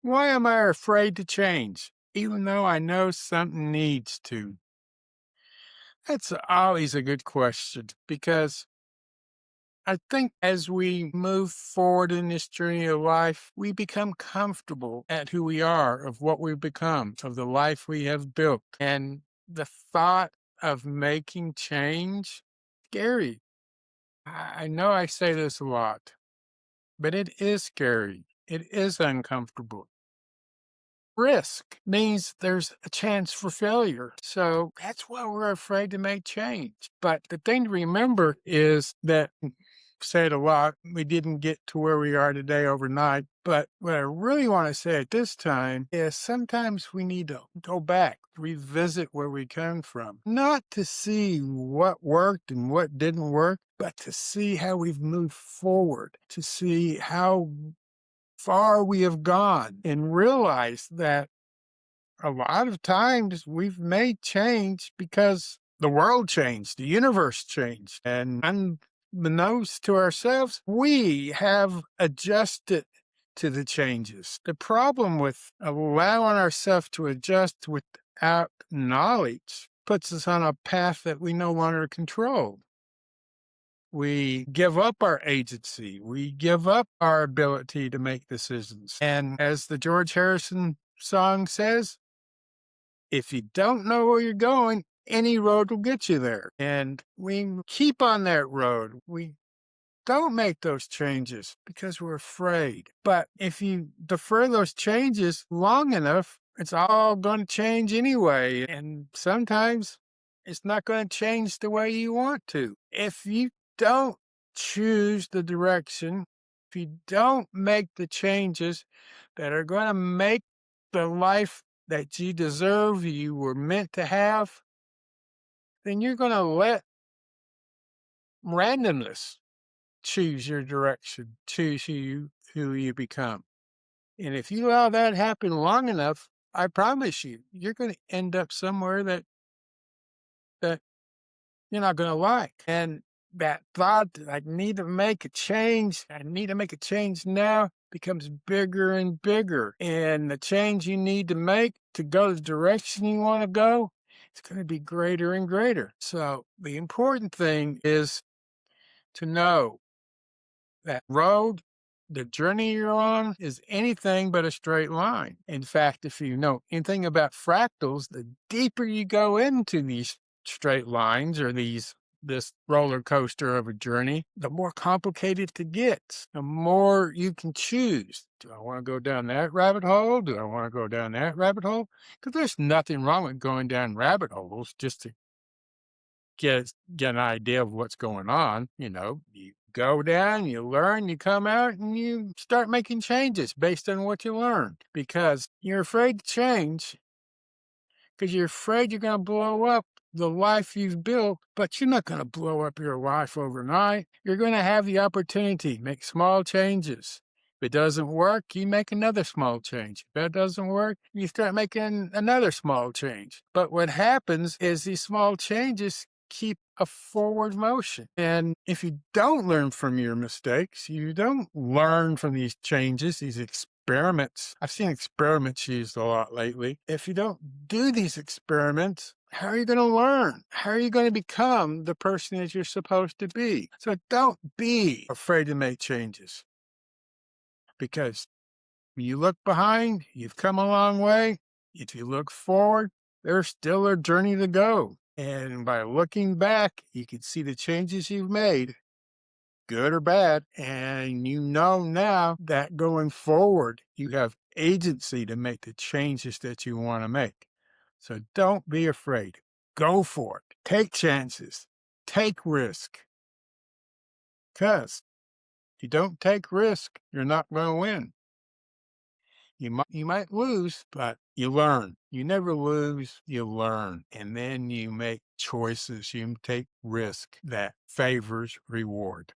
Why am I afraid to change, even though I know something needs to? That's always a good question because I think as we move forward in this journey of life, we become comfortable at who we are, of what we've become, of the life we have built. And the thought of making change, scary. I know I say this a lot, but it is scary. It is uncomfortable. Risk means there's a chance for failure. So that's why we're afraid to make change. But the thing to remember is that, say it a lot, we didn't get to where we are today overnight. But what I really want to say at this time is sometimes we need to go back, revisit where we came from, not to see what worked and what didn't work, but to see how we've moved forward, to see how far we have gone and realize that a lot of times we've made change because the world changed, the universe changed, and unbeknownst to ourselves, we have adjusted to the changes. The problem with allowing ourselves to adjust without knowledge puts us on a path that we no longer control. We give up our agency. We give up our ability to make decisions. And as the George Harrison song says, if you don't know where you're going, any road will get you there. And we keep on that road. We don't make those changes because we're afraid. But if you defer those changes long enough, it's all going to change anyway. And sometimes it's not going to change the way you want to. If you don't choose the direction, if you don't make the changes that are going to make the life that you deserve, you were meant to have, then you're going to let randomness choose your direction, choose who you become. And if you allow that to happen long enough, I promise you, you're going to end up somewhere that you're not going to like. And that thought that I need to make a change, I need to make a change now becomes bigger and bigger. And the change you need to make to go the direction you want to go, it's going to be greater and greater. So the important thing is to know that road, the journey you're on is anything but a straight line. In fact, if you know anything about fractals, the deeper you go into these straight lines or this roller coaster of a journey, the more complicated it gets, the more you can choose. Do I want to go down that rabbit hole? Do I want to go down that rabbit hole? Because there's nothing wrong with going down rabbit holes just to get an idea of what's going on. You go down, you learn, you come out, and you start making changes based on what you learned because you're afraid to change because you're afraid you're going to blow up the life you've built, but you're not going to blow up your life overnight. You're going to have the opportunity, make small changes. If it doesn't work, you make another small change. If that doesn't work, you start making another small change. But what happens is these small changes keep a forward motion. And if you don't learn from your mistakes, you don't learn from these changes, these experiments. I've seen experiments used a lot lately. If you don't do these experiments, how are you going to learn? How are you going to become the person that you're supposed to be? So don't be afraid to make changes because when you look behind, you've come a long way. If you look forward, there's still a journey to go. And by looking back, you can see the changes you've made, good or bad. And you know now that going forward, you have agency to make the changes that you want to make. So don't be afraid. Go for it. Take chances. Take risk. Because if you don't take risk, you're not going to win. You might lose, but you learn. You never lose, you learn. And then you make choices. You take risk that favors reward.